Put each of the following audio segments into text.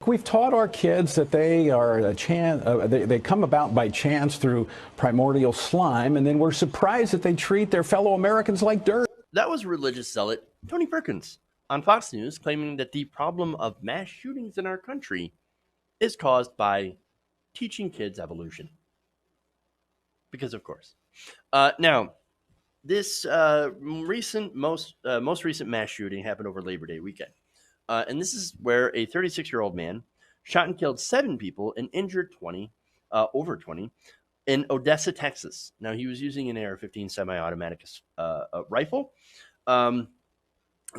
We've taught our kids that they are they come about by chance through primordial slime, and then we're surprised that they treat their fellow Americans like dirt. That was religious zealot Tony Perkins on Fox News claiming that the problem of mass shootings in our country is caused by teaching kids evolution. Because, of course. Now, this most recent mass shooting happened over Labor Day weekend. And this is where a 36-year-old man shot and killed 7 people and injured over 20, in Odessa, Texas. Now, he was using an AR-15 semi-automatic rifle. And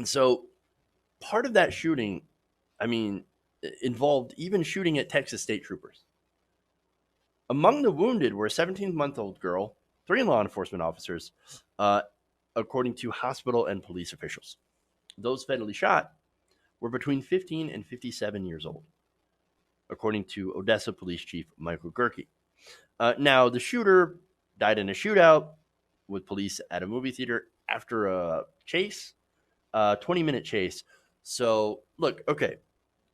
so part of that shooting, involved even shooting at Texas state troopers. Among the wounded were a 17-month-old girl, 3 law enforcement officers, according to hospital and police officials. Those fatally shot were between 15 and 57 years old, according to Odessa Police Chief Michael Gerke. Now, the shooter died in a shootout with police at a movie theater after a chase, 20-minute chase. So, look, okay.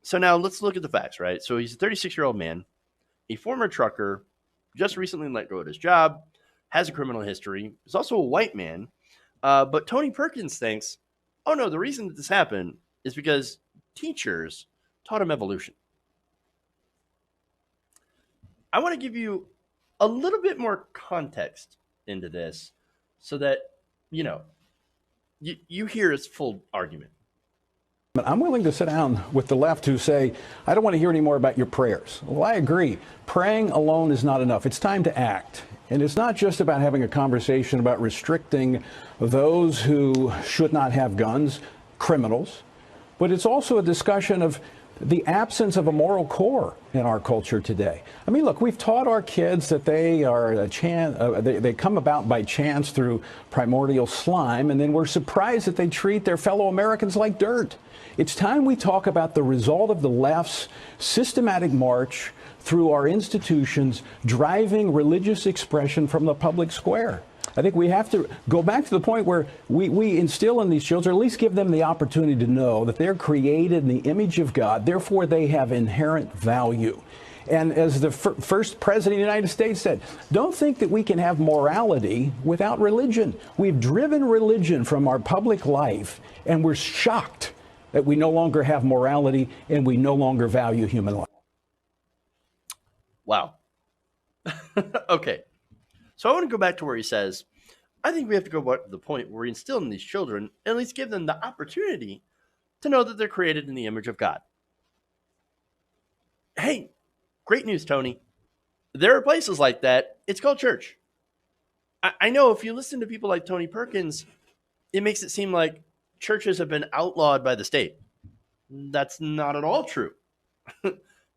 So now let's look at the facts, right? So he's a 36-year-old man, a former trucker, just recently let go of his job, has a criminal history. He's also a white man. But Tony Perkins thinks, oh, no, the reason that this happened is because teachers taught him evolution. I want to give you a little bit more context into this so that, you hear his full argument. But I'm willing to sit down with the left who say, I don't want to hear any more about your prayers. Well, I agree. Praying alone is not enough. It's time to act. And it's not just about having a conversation about restricting those who should not have guns, criminals, but it's also a discussion of the absence of a moral core in our culture today. I mean, look, we've taught our kids that they are they come about by chance through primordial slime, and then we're surprised that they treat their fellow Americans like dirt. It's time we talk about the result of the left's systematic march through our institutions, driving religious expression from the public square. I think we have to go back to the point where we instill in these children, or at least give them the opportunity to know that they're created in the image of God, therefore they have inherent value. And as the first president of the United States said, don't think that we can have morality without religion. We've driven religion from our public life, and we're shocked that we no longer have morality and we no longer value human life. Wow. Okay. So I want to go back to where he says, I think we have to go back to the point where we instill in these children, at least give them the opportunity to know that they're created in the image of God. Hey, great news, Tony. There are places like that. It's called church. I know if you listen to people like Tony Perkins, it makes it seem like churches have been outlawed by the state. That's not at all true.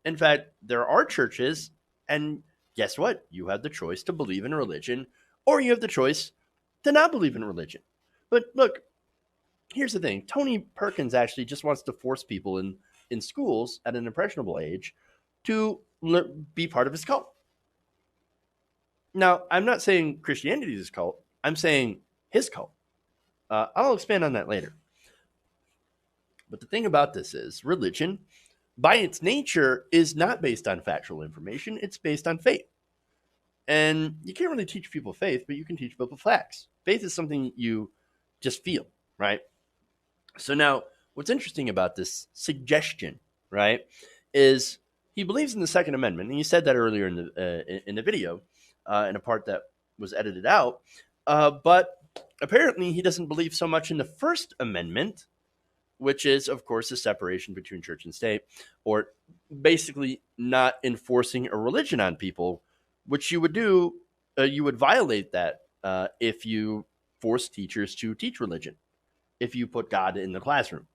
In fact, there are churches, and guess what? You have the choice to believe in religion, or you have the choice to not believe in religion. But look, here's the thing. Tony Perkins actually just wants to force people in schools at an impressionable age to be part of his cult. Now, I'm not saying Christianity is his cult. I'm saying his cult. I'll expand on that later. But the thing about this is religion, by its nature, is not based on factual information. It's based on faith. And you can't really teach people faith, but you can teach people facts. Faith is something you just feel, right? So now, what's interesting about this suggestion, right, is he believes in the Second Amendment, and he said that earlier in the video, in a part that was edited out. But apparently, he doesn't believe so much in the First Amendment, which is, of course, the separation between church and state, or basically not enforcing a religion on people, which you would do, you would violate that if you force teachers to teach religion, if you put God in the classroom.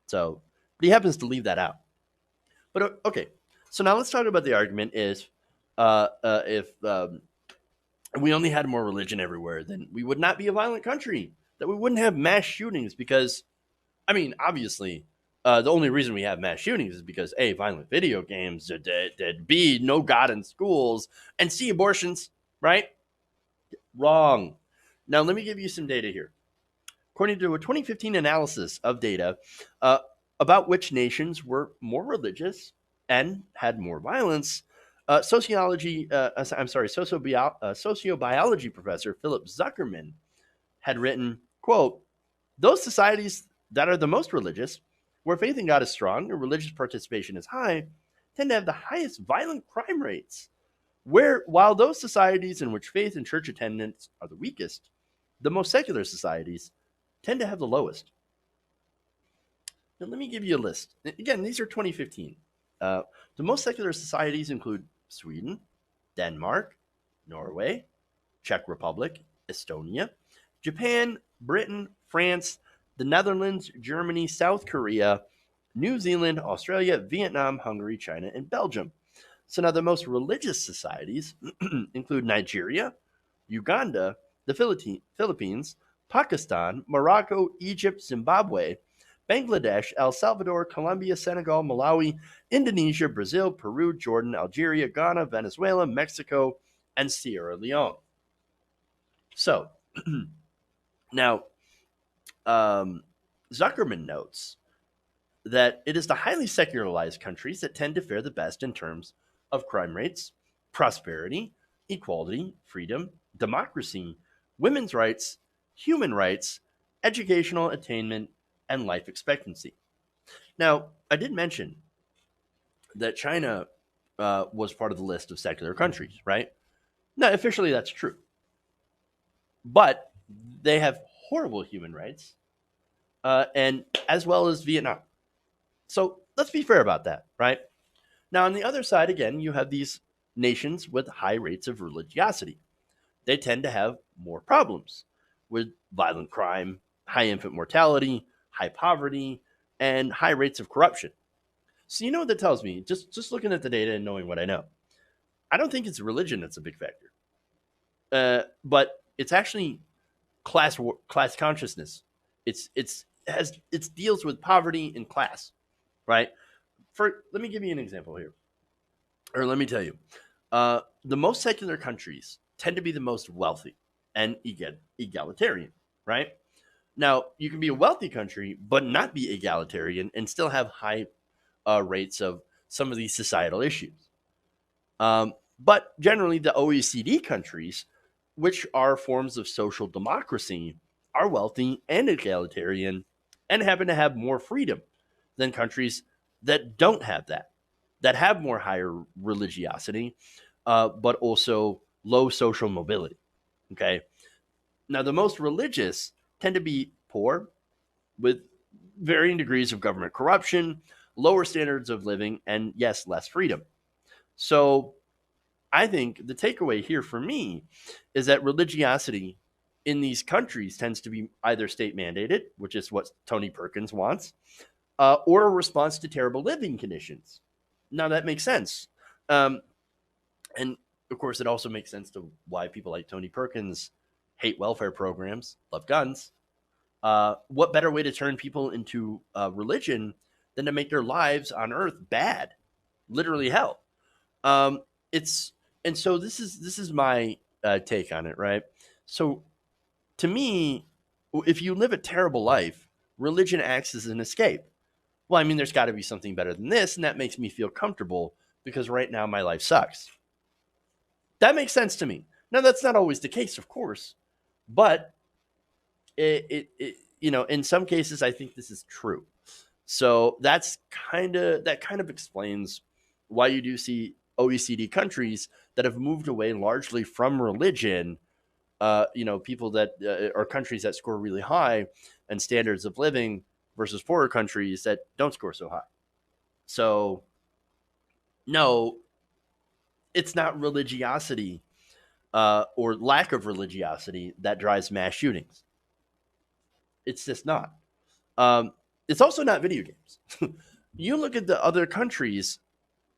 So, but he happens to leave that out. But okay, so now let's talk about the argument is if we only had more religion everywhere, then we would not be a violent country, that we wouldn't have mass shootings because, obviously, the only reason we have mass shootings is because A, violent video games, B, no God in schools, and C, abortions, right? Wrong. Now, let me give you some data here. According to a 2015 analysis of data, about which nations were more religious and had more violence, sociobiology professor Philip Zuckerman had written, quote, those societies that are the most religious, where faith in God is strong and religious participation is high, tend to have the highest violent crime rates. While those societies in which faith and church attendance are the weakest, the most secular societies tend to have the lowest. Now, let me give you a list. Again, these are 2015. The most secular societies include Sweden, Denmark, Norway, Czech Republic, Estonia, Japan, Britain, France, the Netherlands, Germany, South Korea, New Zealand, Australia, Vietnam, Hungary, China, and Belgium. So now the most religious societies include Nigeria, Uganda, the Philippines, Pakistan, Morocco, Egypt, Zimbabwe, Bangladesh, El Salvador, Colombia, Senegal, Malawi, Indonesia, Brazil, Peru, Jordan, Algeria, Ghana, Venezuela, Mexico, and Sierra Leone. So now, Zuckerman notes that it is the highly secularized countries that tend to fare the best in terms of crime rates, prosperity, equality, freedom, democracy, women's rights, human rights, educational attainment, and life expectancy. Now, I did mention that China was part of the list of secular countries, right? Now, officially, that's true. But they have horrible human rights, and as well as Vietnam. So let's be fair about that, right? Now, on the other side, again, you have these nations with high rates of religiosity. They tend to have more problems with violent crime, high infant mortality, high poverty, and high rates of corruption. So you know what that tells me? Just looking at the data and knowing what I know, I don't think it's religion that's a big factor, but it's actually class consciousness. It deals with poverty and class, right? Let me give you an example here, or let me tell you, the most secular countries tend to be the most wealthy and egalitarian, right? Now, you can be a wealthy country but not be egalitarian and still have high rates of some of these societal issues. But generally, the OECD countries, which are forms of social democracy, are wealthy and egalitarian and happen to have more freedom than countries that don't have that have more higher religiosity, but also low social mobility. Okay. Now, the most religious tend to be poor with varying degrees of government corruption, lower standards of living, and yes, less freedom. So I think the takeaway here for me is that religiosity in these countries tends to be either state mandated, which is what Tony Perkins wants, or a response to terrible living conditions. Now that makes sense. And of course, it also makes sense to why people like Tony Perkins hate welfare programs, love guns. What better way to turn people into religion than to make their lives on earth bad, literally hell? So this is my take on it, right? So to me, if you live a terrible life, religion acts as an escape. Well, I mean, there's got to be something better than this, and that makes me feel comfortable because right now my life sucks. That makes sense to me. Now, that's not always the case, of course, but in some cases, I think this is true. So that kind of explains why you do see OECD countries that have moved away largely from religion. People that are countries that score really high and standards of living versus poorer countries that don't score so high. So, no, it's not religiosity or lack of religiosity that drives mass shootings. It's just not. It's also not video games. You look at the other countries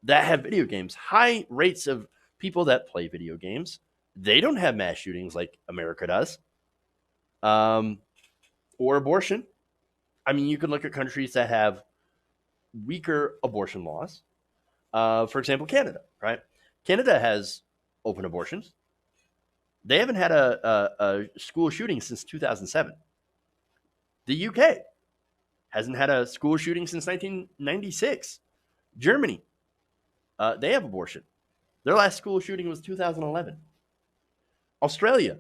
that have video games, high rates of people that play video games. They don't have mass shootings like America does, or abortion. I mean, you can look at countries that have weaker abortion laws. For example, Canada, right? Canada has open abortions. They haven't had a school shooting since 2007. The UK hasn't had a school shooting since 1996. Germany, they have abortion. Their last school shooting was 2011. Australia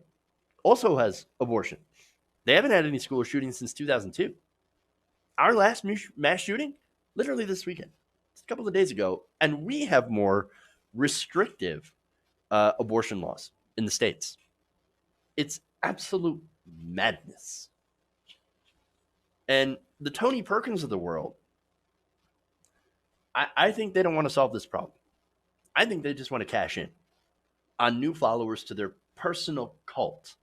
also has abortion. They haven't had any school shootings since 2002. Our last mass shooting, literally this weekend, just a couple of days ago, and we have more restrictive abortion laws in the States. It's absolute madness. And the Tony Perkins of the world, I think they don't want to solve this problem. I think they just want to cash in on new followers to their personal cult.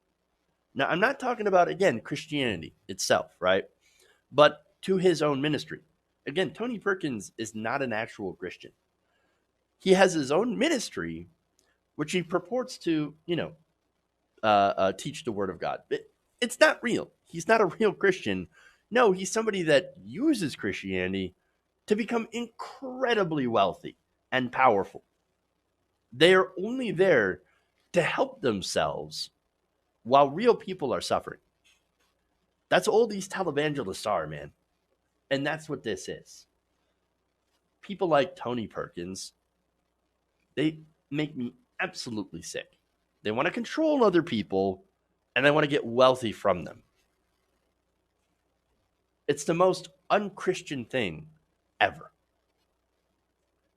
Now, I'm not talking about, again, Christianity itself, right? But to his own ministry. Again, Tony Perkins is not an actual Christian. He has his own ministry, which he purports to, teach the word of God. It's not real. He's not a real Christian. No, he's somebody that uses Christianity to become incredibly wealthy and powerful. They are only there to help themselves while real people are suffering. That's all these televangelists are, man. And that's what this is. People like Tony Perkins, they make me absolutely sick. They want to control other people and they want to get wealthy from them. It's the most unchristian thing ever.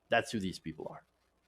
That's who these people are.